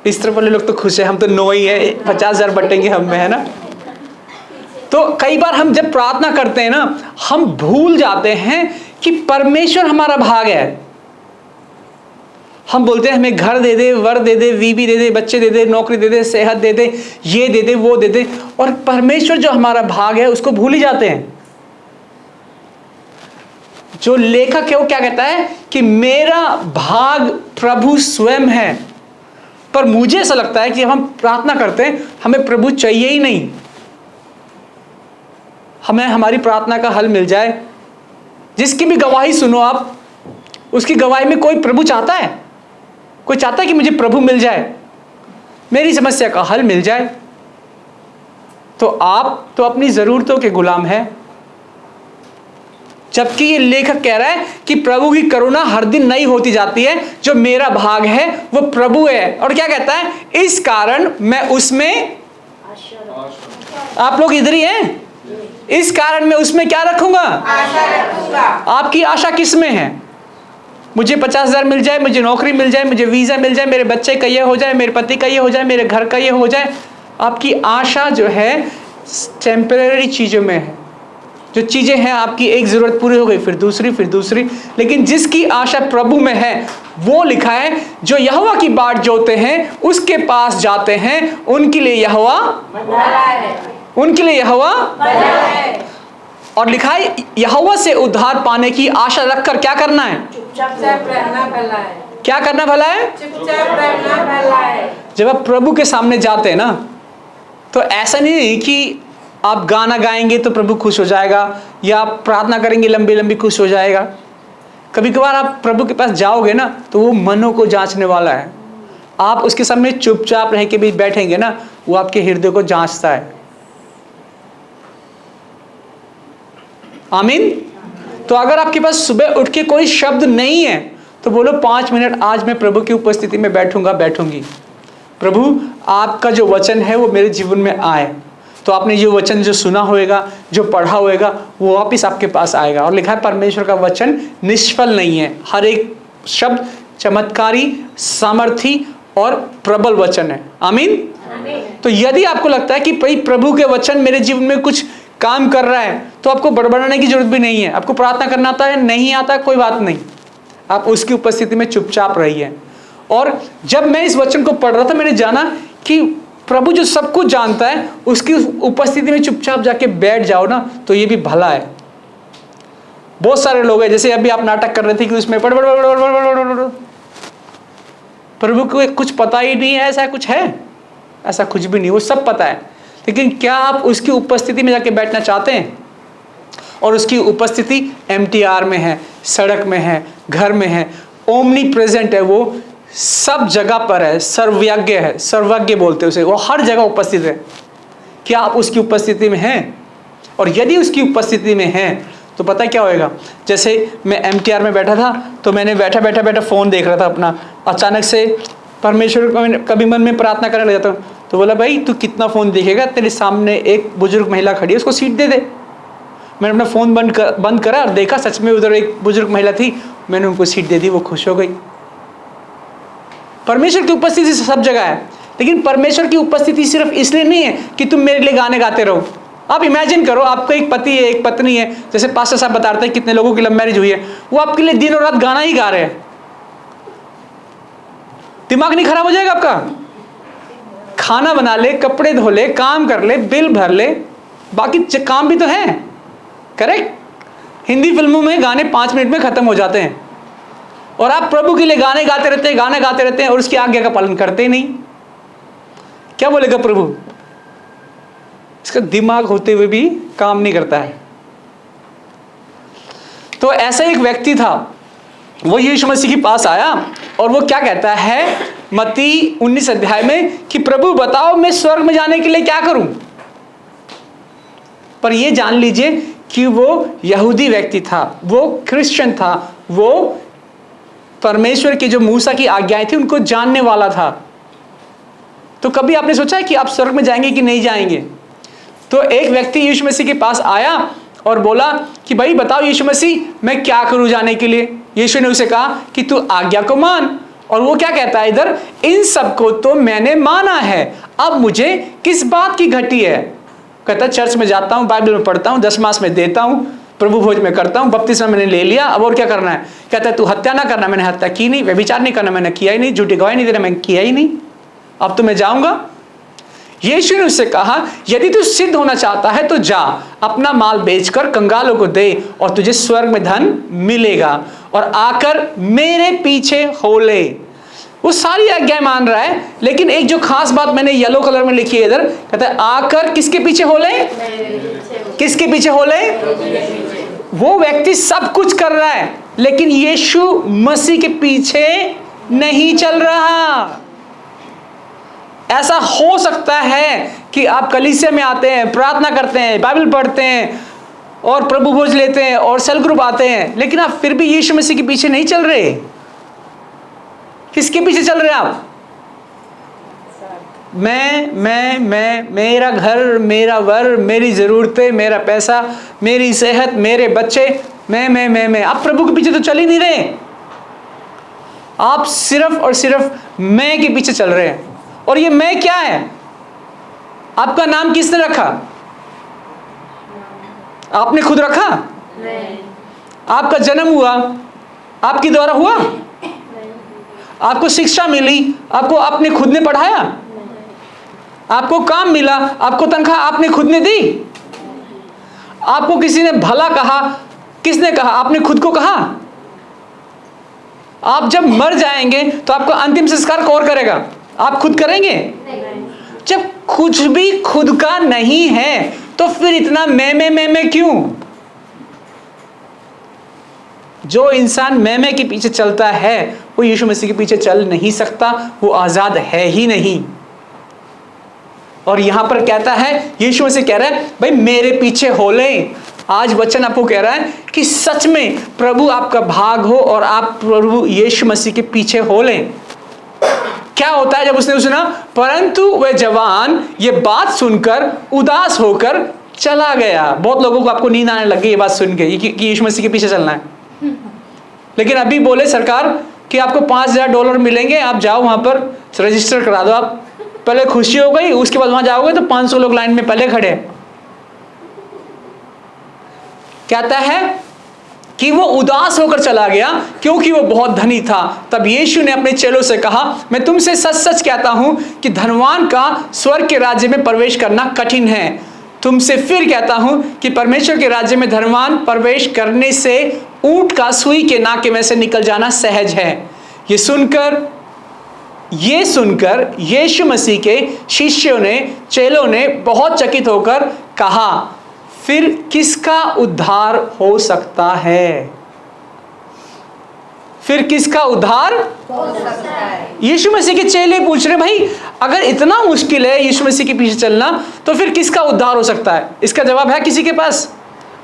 इस तरफ वाले लोग तो खुश है, हम तो 9 ही है, 50,000 बटेंगे हम में, है ना। तो कई बार हम जब प्रार्थना करते हैं ना, हम भूल जाते हैं कि परमेश्वर हमारा भाग है। हम बोलते हैं हमें घर दे दे, वर दे दे, बीवी दे दे, बच्चे दे दे, नौकरी दे दे, सेहत दे दे, ये दे दे, वो दे दे, और परमेश्वर जो हमारा भाग है उसको भूल ही जाते हैं। जो लेखक है वो क्या कहता है कि मेरा भाग प्रभु स्वयं है। पर मुझे ऐसा लगता है कि जब हम प्रार्थना करते हैं हमें प्रभु चाहिए ही नहीं, हमें हमारी प्रार्थना का हल मिल जाए। जिसकी भी गवाही सुनो आप, उसकी गवाही में कोई प्रभु चाहता है? कोई चाहता है कि मुझे प्रभु मिल जाए, मेरी समस्या का हल मिल जाए? तो आप तो अपनी जरूरतों के गुलाम हैं। जबकि ये लेखक कह रहा है कि प्रभु की करुणा हर दिन नई होती जाती है, जो मेरा भाग है वो प्रभु है। और क्या कहता है, इस कारण मैं उसमें, आप लोग इधर ही हैं, इस कारण मैं उसमें क्या रखूंगा? आशा रखूंगा। आपकी आशा किस में है? मुझे 50,000 मिल जाए, मुझे नौकरी मिल जाए, मुझे वीजा मिल जाए, मेरे बच्चे का ये हो जाए, मेरे पति का ये हो जाए, मेरे घर का ये हो जाए। आपकी आशा जो है टेम्परेरी चीजों में है। जो चीजें हैं आपकी, एक जरूरत पूरी हो गई, फिर दूसरी, फिर दूसरी। लेकिन जिसकी आशा प्रभु में है, वो लिखा है जो यहोवा की बाट जोते हैं उसके पास जाते हैं, उनके लिए यहोवा भला है, उनके लिए यहोवा। भला है। और लिखा है यहोवा से उद्धार पाने की आशा रखकर क्या करना है? चुपचाप रहना भला है। क्या करना भला है? चुपचाप रहना भला है। जब आप प्रभु के सामने जाते हैं ना, तो ऐसा नहीं कि आप गाना गाएंगे तो प्रभु खुश हो जाएगा, या आप प्रार्थना करेंगे लंबी लंबी खुश हो जाएगा। कभी कभार आप प्रभु के पास जाओगे ना, तो वो मनों को जांचने वाला है। आप उसके सामने चुपचाप रह के भी बैठेंगे ना, वो आपके हृदय को जांचता है। आमीन। तो अगर आपके पास सुबह उठ के कोई शब्द नहीं है, तो बोलो 5 मिनट आज मैं प्रभु की उपस्थिति में बैठूंगा, बैठूंगी। प्रभु आपका जो वचन है वो मेरे जीवन में आए। तो आपने ये वचन जो सुना होएगा, जो पढ़ा होएगा, वो वापिस आपके पास आएगा। और लिखा है परमेश्वर का वचन निष्फल नहीं है, हर एक शब्द चमत्कारी, सामर्थी और प्रबल वचन है। आमीन। तो यदि आपको लगता है कि भाई प्रभु के वचन मेरे जीवन में कुछ काम कर रहा है, तो आपको बड़बड़ाने की जरूरत भी नहीं है। आपको प्रार्थना करना आता है, नहीं आता, कोई बात नहीं, आप उसकी उपस्थिति में चुपचाप रहिए। और जब मैं इस वचन को पढ़ रहा था, मैंने जाना कि प्रभु जो सब कुछ जानता है, उसकी उपस्थिति में चुपचाप जाके बैठ जाओ ना, तो ये भी भला है। बहुत सारे लोग हैं, जैसे अभी आप नाटक कर रहे थे कि उसमें पढ़ प्रभु को कुछ पता ही नहीं है, ऐसा कुछ है? ऐसा कुछ भी नहीं, वो सब पता है। लेकिन क्या आप उसकी उपस्थिति में जाके बैठना चाहते हैं? और उसकी उपस्थिति MTR में है, सड़क में है, घर में है, ओमनी प्रेजेंट है, वो सब जगह पर है, सर्वज्ञ है, सर्वज्ञ बोलते हैं उसे, वो हर जगह उपस्थित है। क्या आप उसकी उपस्थिति में हैं? और यदि उसकी उपस्थिति में हैं, तो पता क्या होएगा? जैसे मैं MTR में बैठा था, तो मैंने बैठा फ़ोन देख रहा था अपना, अचानक से परमेश्वर को कभी मन में प्रार्थना करने लग जाता हूँ, तो बोला भाई तू कितना फ़ोन देखेगा, तेरे सामने एक बुजुर्ग महिला खड़ी है, उसको सीट दे दे। मैंने अपना फ़ोन बंद करा और देखा, सच में उधर एक बुजुर्ग महिला थी, मैंने उनको सीट दे दी, वो खुश हो गई। परमेश्वर की उपस्थिति सब जगह है, लेकिन परमेश्वर की उपस्थिति सिर्फ इसलिए नहीं है कि तुम मेरे लिए गाने गाते रहो। आप इमेजिन करो, आपको एक पति है, एक पत्नी है, जैसे पास्टर साहब बताते हैं कितने लोगों की लव मैरिज हुई है, वो आपके लिए दिन और रात गाना ही गा रहे हैं। दिमाग नहीं खराब हो जाएगा आपका? खाना बना ले, कपड़े धो ले, काम कर ले, बिल भर ले, बाकी काम भी तो है, करेक्ट? हिंदी फिल्मों में गाने 5 मिनट में खत्म हो जाते हैं, और आप प्रभु के लिए गाने गाते रहते हैं, गाने गाते रहते हैं, और उसकी आज्ञा का पालन करते ही नहीं। क्या बोलेगा प्रभु? इसका दिमाग होते हुए भी काम नहीं करता है। तो ऐसा एक व्यक्ति था, वो यीशु मसीह के पास आया, और वो क्या कहता है मत्ती 19 अध्याय में कि प्रभु बताओ मैं स्वर्ग में जाने के लिए क्या करूं? पर ये जान लीजिए कि वो यहूदी व्यक्ति था, वो क्रिश्चियन था, वो परमेश्वर की जो मूसा की आज्ञाएं थी उनको जानने वाला था। तो कभी आपने सोचा है कि आप स्वर्ग में जाएंगे कि नहीं जाएंगे? तो एक व्यक्ति यीशु मसीह के पास आया और बोला कि भाई बताओ यीशु मसीह मैं क्या करूं जाने के लिए? यीशु ने उसे कहा कि तू आज्ञा को मान। और वो क्या कहता है इधर, इन सबको तो मैंने माना है, अब मुझे किस बात की घटी है? कहता है चर्च में जाता हूँ, बाइबल में पढ़ता हूँ, 10 मास में देता हूँ, प्रभु भोज में करता हूँ, बपतिस्मा मैंने ले लिया, अब और क्या करना है? कहता है तू हत्या ना करना, मैंने हत्या की नहीं, व्यभिचार नहीं करना, मैंने किया ही नहीं, झूठी गवाही नहीं देना, मैंने किया ही नहीं, अब तो मैं जाऊंगा। यीशु ने उससे कहा यदि तू सिद्ध होना चाहता है तो जा, अपना माल बेचकर कंगालों को दे और तुझे स्वर्ग में धन मिलेगा, और आकर मेरे पीछे हो ले। वो सारी आज्ञाएं मान रहा है, लेकिन एक जो खास बात मैंने येलो कलर में लिखी है इधर, कहता है आकर किसके पीछे हो ले? किसके पीछे हो ले? वो व्यक्ति सब कुछ कर रहा है लेकिन यीशु मसीह के पीछे नहीं चल रहा। ऐसा हो सकता है कि आप कलीसिया में आते हैं, प्रार्थना करते हैं, बाइबल पढ़ते हैं और प्रभु भोज लेते हैं और सेल ग्रुप आते हैं, लेकिन आप फिर भी यीशु मसीह के पीछे नहीं चल रहे। किसके पीछे चल रहे हैं आप? मैं, मेरा घर, मेरा वर, मेरी ज़रूरतें, मेरा पैसा, मेरी सेहत, मेरे बच्चे, मैं। आप प्रभु के पीछे तो चल ही नहीं रहे, आप सिर्फ और सिर्फ मैं के पीछे चल रहे हैं। और ये मैं क्या है? आपका नाम किसने रखा? आपने खुद रखा? नहीं। आपका जन्म हुआ आपके द्वारा हुआ? नहीं। आपको शिक्षा मिली आपको आपने खुद ने पढ़ाया? नहीं। आपको काम मिला आपको तनख्वाह आपने खुद ने दी? आपको किसी ने भला कहा, किसने कहा? आपने खुद को कहा? आप जब मर जाएंगे तो आपका अंतिम संस्कार कौन करेगा? आप खुद करेंगे? नहीं। जब कुछ भी खुद का नहीं है तो फिर इतना मैं क्यों? जो इंसान मैं के पीछे चलता है वो यीशु मसीह के पीछे चल नहीं सकता, वो आजाद है ही नहीं। और यहां पर कहता है, यीशु मसीह कह रहा है भाई मेरे पीछे हो ले। आज वचन आपको कह रहा है कि सच में प्रभु आपका भाग हो और आप प्रभु यीशु मसीह के पीछे हो लें। क्या होता है जब उसने सुना? परंतु वह जवान ये बात सुनकर उदास होकर चला गया। बहुत लोगों को आपको नींद आने लग गई ये बात सुन के कि यीशु मसीह के पीछे चलना है, लेकिन अभी बोले सरकार कि आपको $5,000 मिलेंगे, आप जाओ वहां पर रजिस्टर करा दो। आप पहले खुशी हो गई, उसके बाद वहां जाओगे तो 500 लोग लाइन में पहले खड़े। कहता है कि वो उदास होकर चला गया क्योंकि वो बहुत धनी था। तब यीशु ने अपने चेलों से कहा, मैं तुमसे सच सच कहता हूं कि धनवान का स्वर्ग के राज्य में प्रवेश करना कठिन है। तुमसे फिर कहता हूं कि परमेश्वर के राज्य में धनवान प्रवेश करने से ऊंट का सुई के नाके में से निकल जाना सहज है। ये सुनकर यीशु मसीह के शिष्यों ने, चेलों ने बहुत चकित होकर कहा, फिर किसका उद्धार हो सकता है? फिर किसका उद्धार हो सकता है? यीशु मसीह के चेले पूछ रहे, भाई अगर इतना मुश्किल है यीशु मसीह के पीछे चलना तो फिर किसका उद्धार हो सकता है? इसका जवाब है किसी के पास।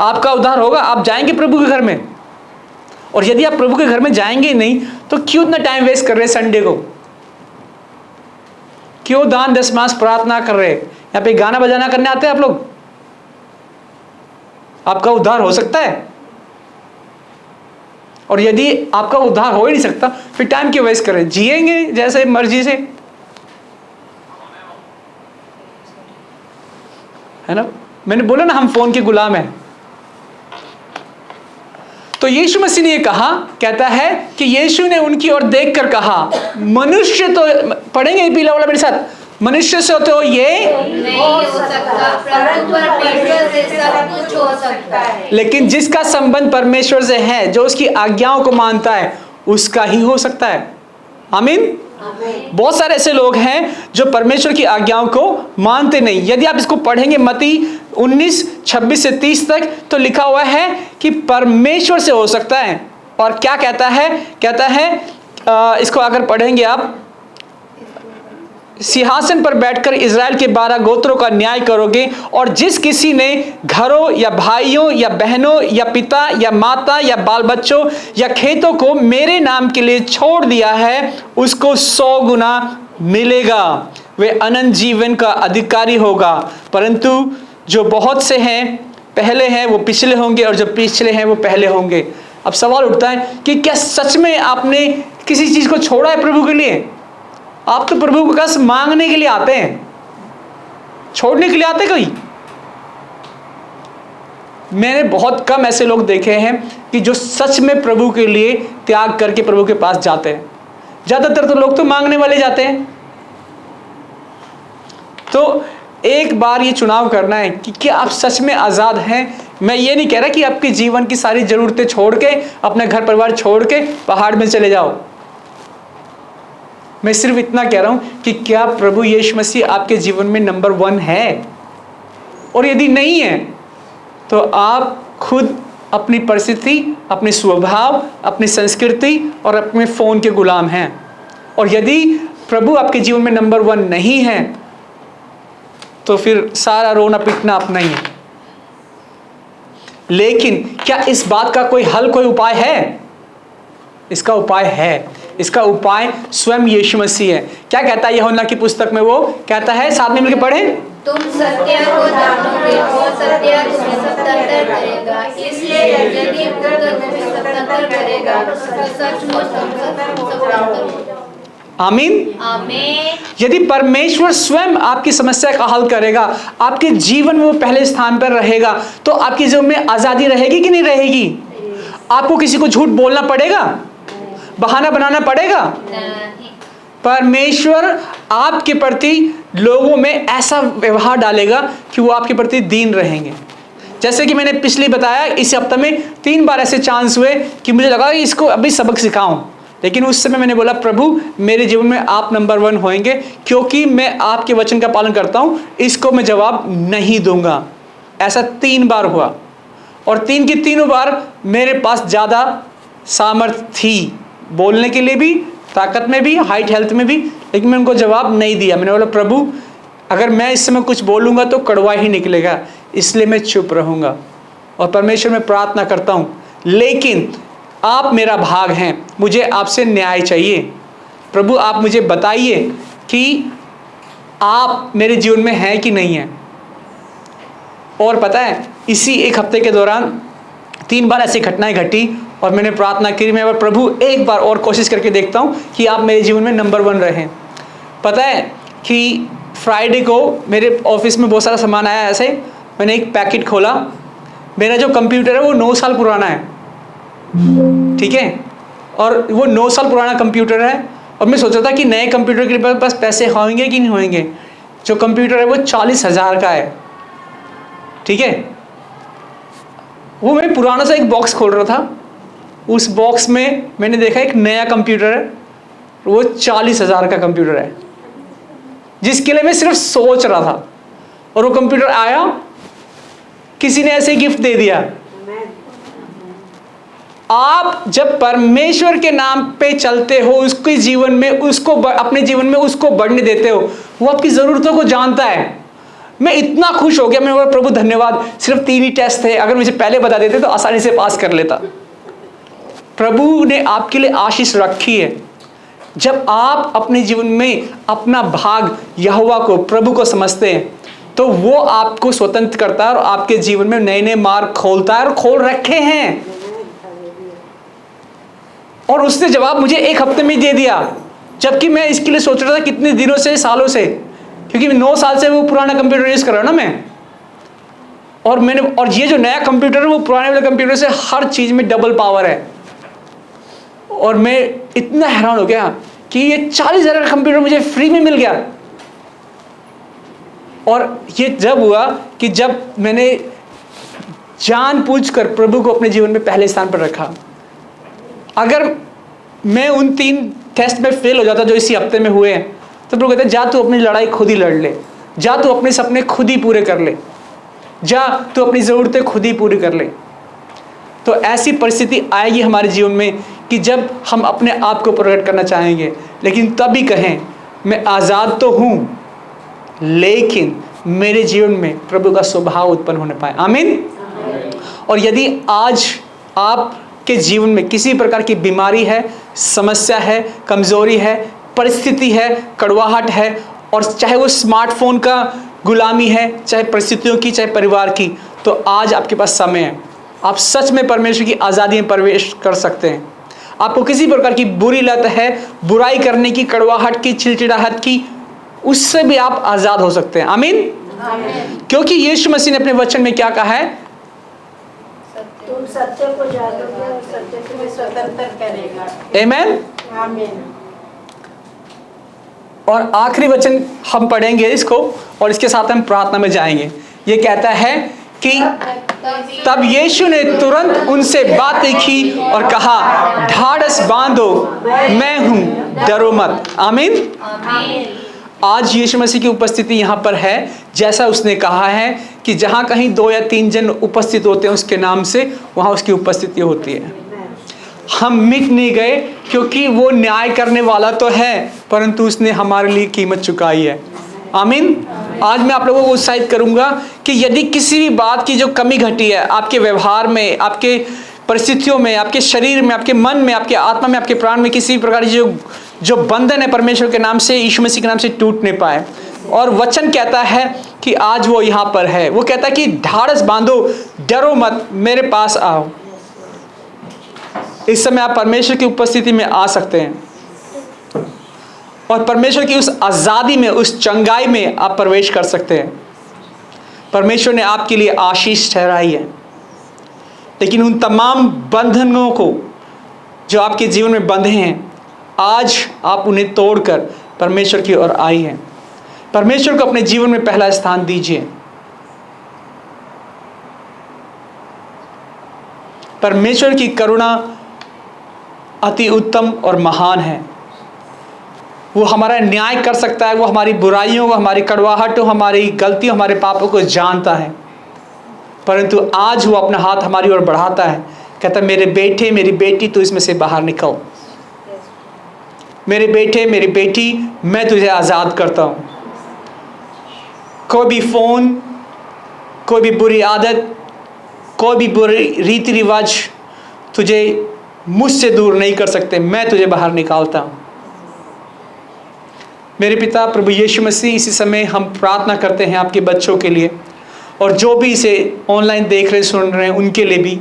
आपका उद्धार होगा, आप जाएंगे प्रभु के घर में। और यदि आप प्रभु के घर में जाएंगे नहीं तो क्यों इतना टाइम वेस्ट कर रहे संडे को? क्यों दान 10 मास प्रार्थना कर रहे? यहाँ पे गाना बजाना करने आते हैं आप लोग? आपका उद्धार हो सकता है? और यदि आपका उद्धार हो ही नहीं सकता फिर टाइम क्यों वेस्ट करें? जिएंगे जैसे मर्जी से, है ना? मैंने बोला ना हम फोन के गुलाम हैं। तो यीशु मसीह ने ये कहा, कहता है कि यीशु ने उनकी ओर देखकर कहा, मनुष्य तो, पढ़ेंगे पीला वाला मेरे साथ, मनुष्य से तो ये नहीं हो सकता, परंतु परमेश्वर से सब कुछ हो सकता है। लेकिन जिसका संबंध परमेश्वर से है, जो उसकी आज्ञाओं को मानता है, उसका ही हो सकता है। आमीन। बहुत सारे ऐसे लोग हैं जो परमेश्वर की आज्ञाओं को मानते नहीं। यदि आप इसको पढ़ेंगे मत्ती 19:26 से 30 तक तो लिखा हुआ है कि परमेश्वर से हो सकता है। और क्या कहता है? कहता है इसको अगर पढ़ेंगे आप, सिंहासन पर बैठकर इज़राइल के 12 गोत्रों का न्याय करोगे, और जिस किसी ने घरों या भाइयों या बहनों या पिता या माता या बाल बच्चों या खेतों को मेरे नाम के लिए छोड़ दिया है, उसको 100 गुना मिलेगा, वे अनंत जीवन का अधिकारी होगा। परंतु जो बहुत से हैं पहले हैं वो पिछले होंगे, और जो पिछले हैं वो पहले होंगे। अब सवाल उठता है कि क्या सच में आपने किसी चीज़ को छोड़ा है प्रभु के लिए? आप तो प्रभु के पास मांगने के लिए आते हैं, छोड़ने के लिए आते कोई? मैंने बहुत कम ऐसे लोग देखे हैं कि जो सच में प्रभु के लिए त्याग करके प्रभु के पास जाते हैं। ज़्यादातर तो लोग तो मांगने वाले जाते हैं। तो एक बार ये चुनाव करना है कि क्या आप सच में आज़ाद हैं। मैं ये नहीं कह रहा कि आपके जीवन की सारी ज़रूरतें छोड़ के, अपने घर परिवार छोड़ के पहाड़ में चले जाओ। मैं सिर्फ इतना कह रहा हूँ कि क्या प्रभु यीशु मसीह आपके जीवन में नंबर 1 है, और यदि नहीं है तो आप खुद अपनी परिस्थिति, अपने स्वभाव, अपनी संस्कृति और अपने फ़ोन के गुलाम हैं। और यदि प्रभु आपके जीवन में नंबर 1 नहीं है तो फिर सारा रोना पीटना अपना ही है। लेकिन क्या इस बात का कोई हल, कोई उपाय है? इसका उपाय है। इसका उपाय स्वयं यीशु मसीह है। क्या कहता है यूहन्ना की पुस्तक में? वो कहता है, साथ में मिलकर पढ़ें, तुम सत्य को जानोगे और सत्य तुम्हें स्वतंत्र करेगा। इसलिए यदि पुत्र तुम्हें स्वतंत्र करेगा तो सचमुच तुम स्वतंत्र हो जाओगे। आमीन। आमीन। यदि परमेश्वर स्वयं आपकी समस्या का हल करेगा, आपके जीवन में वो पहले स्थान पर रहेगा, तो आपके जीवन में आज़ादी रहेगी कि नहीं रहेगी? आपको किसी को झूठ बोलना पड़ेगा? बहाना बनाना पड़ेगा? परमेश्वर आपके प्रति लोगों में ऐसा व्यवहार डालेगा कि वो आपके प्रति दीन रहेंगे। जैसे कि मैंने पिछले बताया, इस हफ्ते में 3 बार ऐसे चांस हुए कि मुझे लगा कि इसको अभी सबक सिखाऊं, लेकिन उस समय मैंने बोला, प्रभु मेरे जीवन में आप नंबर 1 होंगे, क्योंकि मैं आपके वचन का पालन करता हूं, इसको मैं जवाब नहीं दूंगा। ऐसा 3 बार हुआ, और 3 की तीनों बार मेरे पास ज़्यादा सामर्थ्य थी, बोलने के लिए भी, ताकत में भी, हाइट हेल्थ में भी, लेकिन मैं उनको जवाब नहीं दिया। मैंने बोला, प्रभु अगर मैं इस समय कुछ बोलूँगा तो कड़वा ही निकलेगा, इसलिए मैं चुप रहूँगा। और परमेश्वर में प्रार्थना करता हूँ, लेकिन आप मेरा भाग हैं, मुझे आपसे न्याय चाहिए। प्रभु आप मुझे बताइए कि आप मेरे जीवन में हैं कि नहीं हैं। और पता है, इसी एक हफ्ते के दौरान 3 बार ऐसी घटनाएं घटी, और मैंने प्रार्थना की, मैं प्रभु एक बार और कोशिश करके देखता हूँ कि आप मेरे जीवन में नंबर 1 रहें। पता है कि फ्राइडे को मेरे ऑफिस में बहुत सारा सामान आया। ऐसे मैंने एक पैकेट खोला, मेरा जो कंप्यूटर है वो 9 साल पुराना है, ठीक है, और वो 9 साल पुराना कंप्यूटर है। और मैं सोचा था कि नए कंप्यूटर के पास पैसे होंगे कि नहीं होंगे। जो कंप्यूटर है वो 40,000 का है, ठीक है। वो मैं पुराना सा एक बॉक्स खोल रहा था, उस बॉक्स में मैंने देखा एक नया कंप्यूटर है, वो 40,000 का कंप्यूटर है, जिसके लिए मैं सिर्फ सोच रहा था। और वो कंप्यूटर आया, किसी ने ऐसे गिफ्ट दे दिया। आप जब परमेश्वर के नाम पे चलते हो, उसके जीवन में उसको, अपने जीवन में उसको बढ़ने देते हो, वो आपकी ज़रूरतों को जानता है। मैं इतना खुश हो गया, मैंने बोला, प्रभु धन्यवाद, सिर्फ 3 ही टेस्ट थे, अगर मुझे पहले बता देते तो आसानी से पास कर लेता। प्रभु ने आपके लिए आशीष रखी है। जब आप अपने जीवन में अपना भाग यहोवा को, प्रभु को समझते हैं, तो वो आपको स्वतंत्र करता है और आपके जीवन में नए नए मार्ग खोलता है, और खोल रखे हैं। और उसने जवाब मुझे एक हफ्ते में दे दिया, जबकि मैं इसके लिए सोच रहा था कितने दिनों से, सालों से, क्योंकि 9 साल से वो पुराना कंप्यूटर यूज कर रहा हूं ना मैं। और ये जो नया कंप्यूटर है वो पुराने वाले कंप्यूटर से हर चीज में डबल पावर है। और मैं इतना हैरान हो गया कि ये 40,000 का कंप्यूटर मुझे फ्री में मिल गया। और ये जब हुआ कि जब मैंने जानबूझकर प्रभु को अपने जीवन में पहले स्थान पर रखा। अगर मैं उन 3 टेस्ट में फेल हो जाता जो इसी हफ्ते में हुए हैं, तो प्रभु कहते, जा तू अपनी लड़ाई खुद ही लड़ ले, जा तू अपने सपने खुद ही पूरे कर ले, जा तू अपनी ज़रूरतें खुद ही पूरी कर ले। तो ऐसी परिस्थिति आएगी हमारे जीवन में कि जब हम अपने आप को प्रकट करना चाहेंगे, लेकिन तभी कहें, मैं आज़ाद तो हूँ, लेकिन मेरे जीवन में प्रभु का स्वभाव उत्पन्न होने पाए। आमीन। और यदि आज आपके जीवन में किसी प्रकार की बीमारी है, समस्या है, कमज़ोरी है, परिस्थिति है, कड़वाहट है, और चाहे वो स्मार्टफोन का गुलामी है, चाहे परिस्थितियों की, चाहे परिवार की, तो आज आपके पास समय है। आप सच में परमेश्वर की आज़ादी में प्रवेश कर सकते हैं। आपको किसी प्रकार की बुरी लत है, बुराई करने की, कड़वाहट की, चिड़चिड़ाहट की, उससे भी आप आज़ाद हो सकते हैं। आमीन। क्योंकि यीशु मसीह ने अपने वचन में क्या कहा है? सत्य तुम सत्य को जानोगे और सत्य तुम्हें स्वतंत्र करेगा। आमीन। आमीन। और आखिरी वचन हम पढ़ेंगे इसको और इसके साथ हम प्रार्थना में जाएंगे। ये कहता है कि तब यीशु ने तुरंत उनसे बातें की और कहा, ढाढ़स बांधो, मैं हूं, डरो मत। आमीन। आमीन। आज यीशु मसीह की उपस्थिति यहाँ पर है, जैसा उसने कहा है कि जहाँ कहीं 2 या 3 जन उपस्थित होते हैं उसके नाम से, वहाँ उसकी उपस्थिति होती है। हम मिट नहीं गए क्योंकि वो न्याय करने वाला तो है, परंतु उसने हमारे लिए कीमत चुकाई है। आमीन। आज मैं आप लोगों को उत्साहित करूंगा कि यदि किसी भी बात की जो कमी घटी है आपके व्यवहार में, आपके परिस्थितियों में, आपके शरीर में, आपके मन में, आपके आत्मा में, आपके प्राण में, किसी भी प्रकार की जो बंधन है परमेश्वर के नाम से, यीशु मसीह के नाम से टूट नहीं पाए। और वचन कहता है कि आज वो यहाँ पर है। वो कहता है कि ढाढ़स बांधो, डरो मत, मेरे पास आओ। इस समय आप परमेश्वर की उपस्थिति में आ सकते हैं और परमेश्वर की उस आज़ादी में, उस चंगाई में आप प्रवेश कर सकते हैं। परमेश्वर ने आपके लिए आशीष ठहराई है, लेकिन उन तमाम बंधनों को जो आपके जीवन में बंधे हैं, आज आप उन्हें तोड़कर परमेश्वर की ओर आई हैं। परमेश्वर को अपने जीवन में पहला स्थान दीजिए। परमेश्वर की करुणा अति उत्तम और महान है। वो हमारा न्याय कर सकता है। वो हमारी बुराइयों को, हमारी कड़वाहटों, हमारी गलतियों, हमारे पापों को जानता है, परंतु आज वो अपना हाथ हमारी ओर बढ़ाता है। कहता है, मेरे बेटे, मेरी बेटी, तू इसमें से बाहर निकल। मेरे बेटे, मेरी बेटी, मैं तुझे आज़ाद करता हूँ। कोई भी फ़ोन, कोई भी बुरी आदत, कोई भी बुरी रीति रिवाज तुझे मुझसे दूर नहीं कर सकते। मैं तुझे बाहर निकालता हूँ। मेरे पिता प्रभु यीशु मसीह, इसी समय हम प्रार्थना करते हैं आपके बच्चों के लिए और जो भी इसे ऑनलाइन देख रहे, सुन रहे हैं, उनके लिए भी,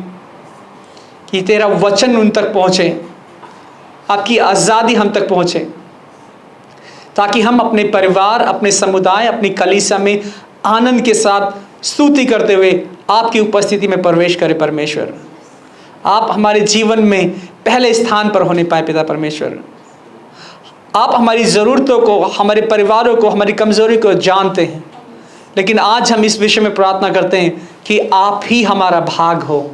कि तेरा वचन उन तक पहुँचे, आपकी आज़ादी हम तक पहुँचे, ताकि हम अपने परिवार, अपने समुदाय, अपनी कलीसिया में आनंद के साथ स्तुति करते हुए आपकी उपस्थिति में प्रवेश करें। परमेश्वर, आप हमारे जीवन में पहले स्थान पर होने पाए। पिता परमेश्वर, आप हमारी ज़रूरतों को, हमारे परिवारों को, हमारी कमज़ोरी को जानते हैं, लेकिन आज हम इस विषय में प्रार्थना करते हैं कि आप ही हमारा भाग हो,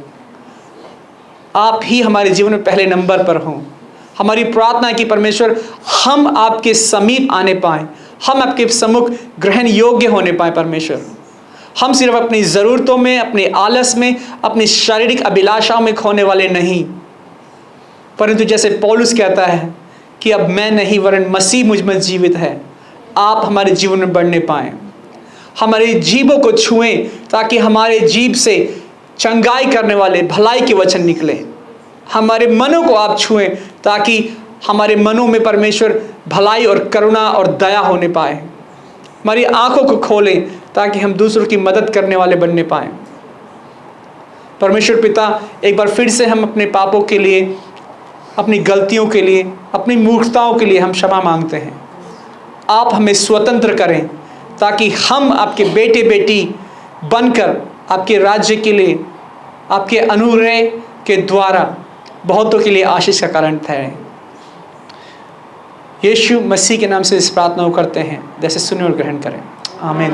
आप ही हमारे जीवन में पहले नंबर पर हों। हमारी प्रार्थना है कि परमेश्वर, हम आपके समीप आने पाएँ, हम आपके सम्मुख ग्रहण योग्य होने पाएँ। परमेश्वर, हम सिर्फ अपनी ज़रूरतों में, अपने आलस में, अपनी शारीरिक अभिलाषाओं में खोने वाले नहीं, परंतु जैसे पौलुस कहता है कि अब मैं नहीं वरन मसीह मुझ में जीवित है, आप हमारे जीवन में बढ़ने पाएँ। हमारे जीभों को छुएं ताकि हमारे जीभ से चंगाई करने वाले भलाई के वचन निकले। हमारे मनों को आप छुएं ताकि हमारे मनों में परमेश्वर भलाई और करुणा और दया होने पाए। हमारी आंखों को खोलें ताकि हम दूसरों की मदद करने वाले बनने पाएँ। परमेश्वर पिता, एक बार फिर से हम अपने पापों के लिए, अपनी गलतियों के लिए, अपनी मूर्खताओं के लिए हम क्षमा मांगते हैं। आप हमें स्वतंत्र करें ताकि हम आपके बेटे बेटी बनकर आपके राज्य के लिए, आपके अनुग्रह के द्वारा बहुतों के लिए आशीष का कारण ठहरें। यीशु मसीह के नाम से इस प्रार्थना को करते हैं, जैसे सुने और ग्रहण करें। आमीन।